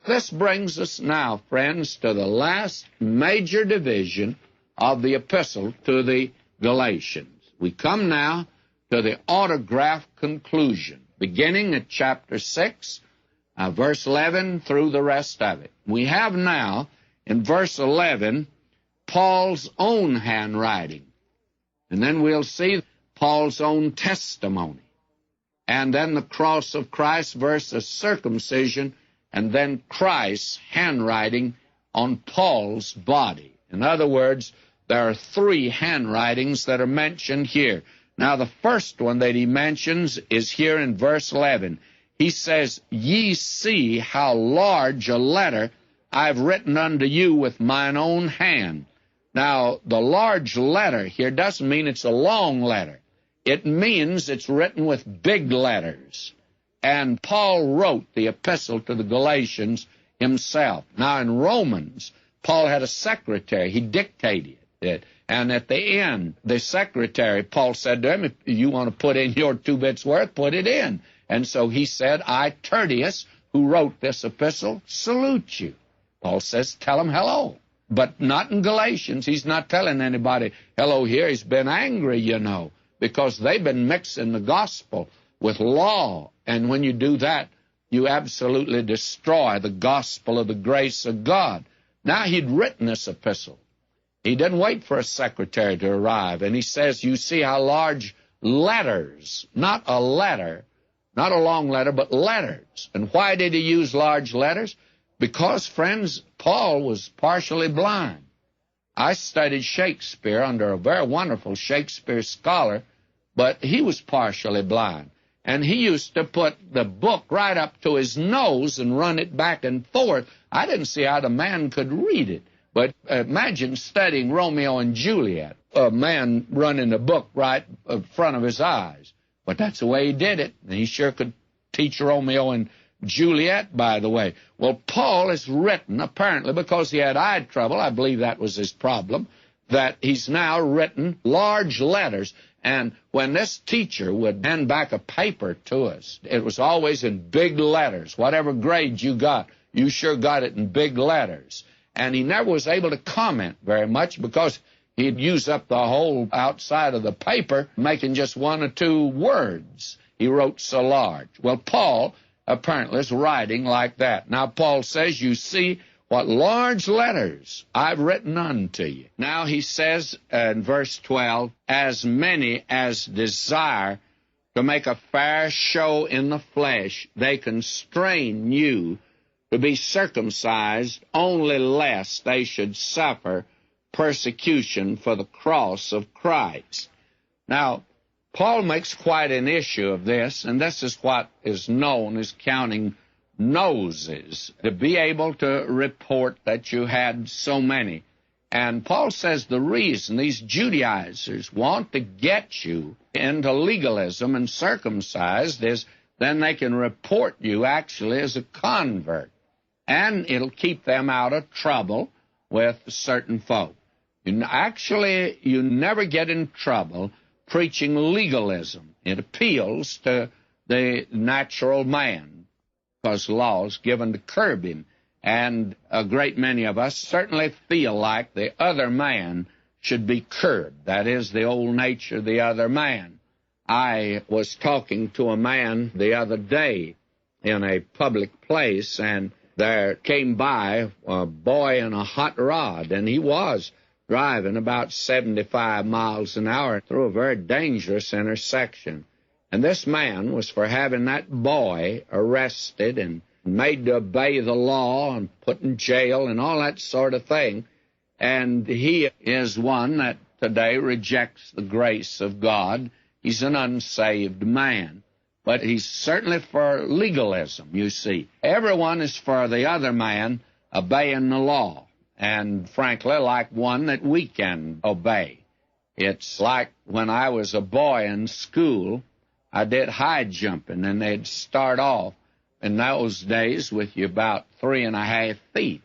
This brings us now, friends, to the last major division of the epistle to the Galatians. We come now to the autograph conclusion, beginning at chapter 6, verse 11 through the rest of it. We have now, in verse 11, Paul's own handwriting. And then we'll see Paul's own testimony. And then the cross of Christ versus circumcision, and then Christ's handwriting on Paul's body. In other words, there are three handwritings that are mentioned here. Now, the first one that he mentions is here in verse 11. He says, "Ye see how large a letter I've written unto you with mine own hand." Now, the large letter here doesn't mean it's a long letter. It means it's written with big letters. And Paul wrote the epistle to the Galatians himself. Now, in Romans, Paul had a secretary. He dictated it. And at the end, the secretary, Paul said to him, "If you want to put in your 2 bits worth, put it in." And so he said, "I, Tertius, who wrote this epistle, salute you." Paul says, "Tell him hello." But not in Galatians. He's not telling anybody hello here. He's been angry, you know, because they've been mixing the gospel with law. And when you do that, you absolutely destroy the gospel of the grace of God. Now, he'd written this epistle. He didn't wait for a secretary to arrive. And he says, "You see how large letters, not a letter, not a long letter, but letters." And why did he use large letters? Because, friends, Paul was partially blind. I studied Shakespeare under a very wonderful Shakespeare scholar, but he was partially blind. And he used to put the book right up to his nose and run it back and forth. I didn't see how the man could read it. But imagine studying Romeo and Juliet, a man running the book right in front of his eyes. But that's the way he did it. And he sure could teach Romeo and Juliet, by the way. Well, Paul has written, apparently because he had eye trouble, I believe that was his problem, that he's now written large letters. And when this teacher would hand back a paper to us, it was always in big letters. Whatever grade you got, you sure got it in big letters. And he never was able to comment very much because he'd use up the whole outside of the paper, making just 1 or 2 words. He wrote so large. Well, Paul apparently is writing like that. Now, Paul says, "You see what large letters I've written unto you." Now, he says in verse 12, "As many as desire to make a fair show in the flesh, they constrain you to be circumcised, only lest they should suffer persecution for the cross of Christ." Now, Paul makes quite an issue of this, and this is what is known as counting noses, to be able to report that you had so many. And Paul says the reason these Judaizers want to get you into legalism and circumcised is then they can report you actually as a convert. And it'll keep them out of trouble with certain folk. You never get in trouble preaching legalism. It appeals to the natural man because law is given to curb him. And a great many of us certainly feel like the other man should be curbed. That is, the old nature of the other man. I was talking to a man the other day in a public place, and there came by a boy in a hot rod, and he was driving about 75 miles an hour through a very dangerous intersection. And this man was for having that boy arrested and made to obey the law and put in jail and all that sort of thing. And he is one that today rejects the grace of God. He's an unsaved man. But he's certainly for legalism, you see. Everyone is for the other man obeying the law, and frankly, like one that we can obey. It's like when I was a boy in school, I did high jumping, and they'd start off in those days with you about 3.5 feet.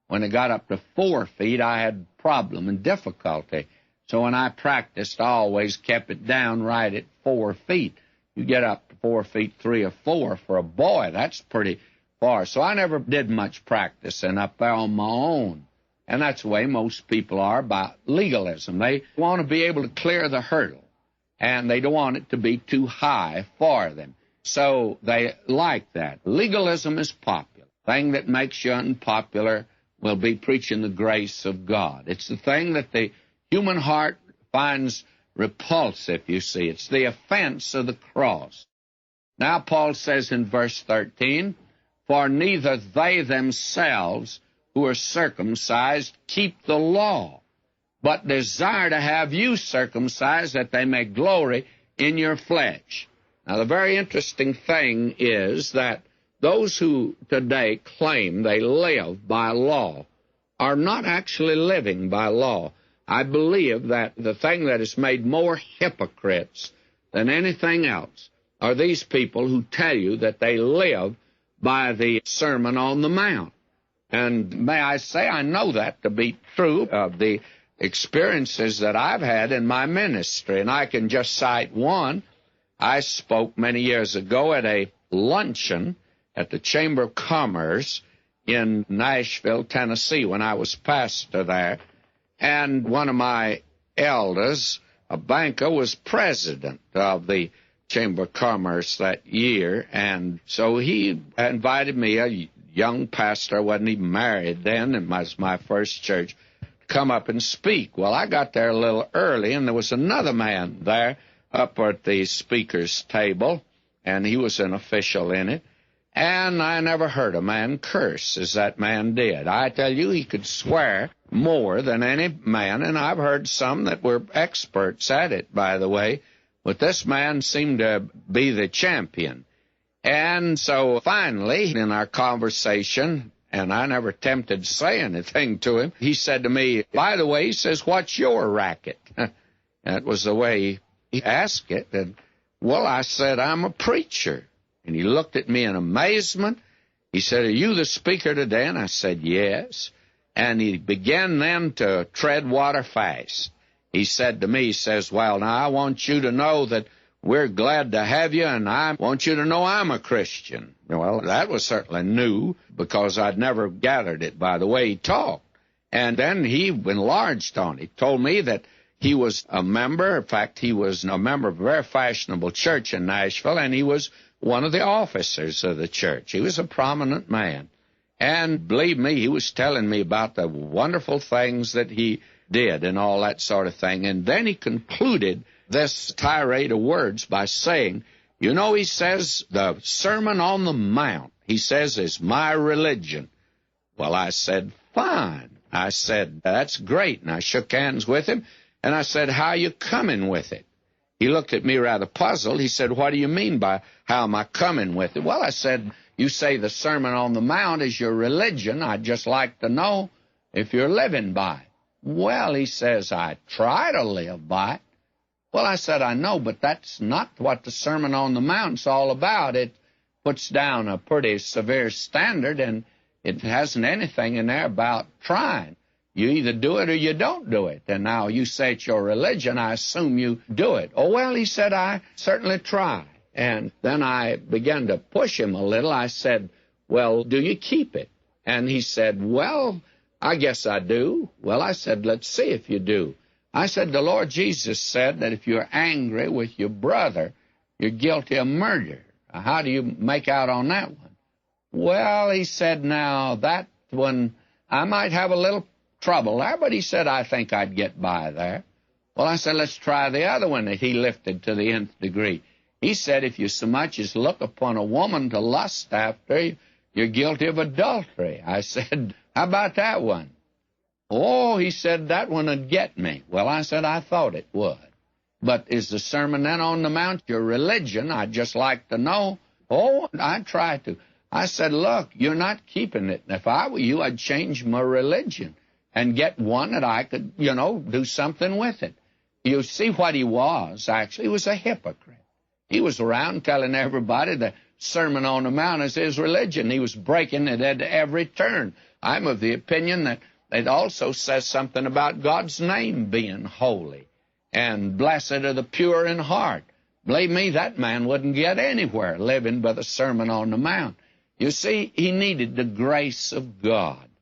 When it got up to 4 feet, I had problem and difficulty. So when I practiced, I always kept it down right at 4 feet. You get up to 4 feet 3 or 4 for a boy, that's pretty far. So I never did much practicing up there on my own. And that's the way most people are about legalism. They want to be able to clear the hurdle, and they don't want it to be too high for them. So they like that. Legalism is popular. The thing that makes you unpopular will be preaching the grace of God. It's the thing that the human heart finds repulsive, you see. It's the offense of the cross. Now Paul says in verse 13, "For neither they themselves who are circumcised keep the law, but desire to have you circumcised, that they may glory in your flesh." Now, the very interesting thing is that those who today claim they live by law are not actually living by law. I believe that the thing that has made more hypocrites than anything else are these people who tell you that they live by the Sermon on the Mount. And may I say, I know that to be true of the experiences that I've had in my ministry. And I can just cite one. I spoke many years ago at a luncheon at the Chamber of Commerce in Nashville, Tennessee, when I was pastor there. And one of my elders, a banker, was president of the Chamber of Commerce that year. And so he invited me, a young pastor, wasn't even married then, it was my first church, to come up and speak. Well, I got there a little early, and there was another man there up at the speaker's table, and he was an official in it. And I never heard a man curse as that man did. I tell you, he could swear more than any man, and I've heard some that were experts at it, by the way. But this man seemed to be the champion. And so finally, in our conversation, and I never attempted to say anything to him, he said to me, "By the way," he says, "what's your racket?" That was the way he asked it. And, well, I said, "I'm a preacher." And he looked at me in amazement. He said, "Are you the speaker today?" And I said, "Yes." And he began then to tread water fast. He said to me, he says, "Well, now I want you to know that we're glad to have you, and I want you to know I'm a Christian." Well, that was certainly new, because I'd never gathered it by the way he talked. And then he enlarged on it. He told me that he was a member. In fact, he was a member of a very fashionable church in Nashville, and he was one of the officers of the church. He was a prominent man. And believe me, he was telling me about the wonderful things that he did and all that sort of thing. And then he concluded this tirade of words by saying, "You know," he says, "the Sermon on the Mount," he says, "is my religion." Well, I said, "Fine." I said, "That's great." And I shook hands with him, and I said, "How you coming with it?" He looked at me rather puzzled. He said, "What do you mean by how am I coming with it?" Well, I said, "You say the Sermon on the Mount is your religion. I'd just like to know if you're living by it." Well, he says, "I try to live by it." Well, I said, "I know, but that's not what the Sermon on the Mount's all about. It puts down a pretty severe standard, and it hasn't anything in there about trying. You either do it or you don't do it. And now you say it's your religion, I assume you do it." "Oh, well," he said, "I certainly try." And then I began to push him a little. I said, "Well, do you keep it?" And he said, "Well, I guess I do." Well, I said, "Let's see if you do." I said, "The Lord Jesus said that if you're angry with your brother, you're guilty of murder. How do you make out on that one?" Well, he said, "Now, that one, I might have a little trouble there," but he said, "I think I'd get by there." Well, I said, "Let's try the other one that he lifted to the nth degree." He said, "If you so much as look upon a woman to lust after, you're guilty of adultery." I said, "How about that one?" "Oh," he said, "that one would get me." Well, I said, "I thought it would. But is the Sermon then on the Mount your religion? I'd just like to know." "Oh, I try to." I said, "Look, you're not keeping it. If I were you, I'd change my religion and get one that I could, do something with it." You see what he was, actually. He was a hypocrite. He was around telling everybody the Sermon on the Mount is his religion. He was breaking it at every turn. I'm of the opinion that it also says something about God's name being holy. And blessed are the pure in heart. Believe me, that man wouldn't get anywhere living by the Sermon on the Mount. You see, he needed the grace of God.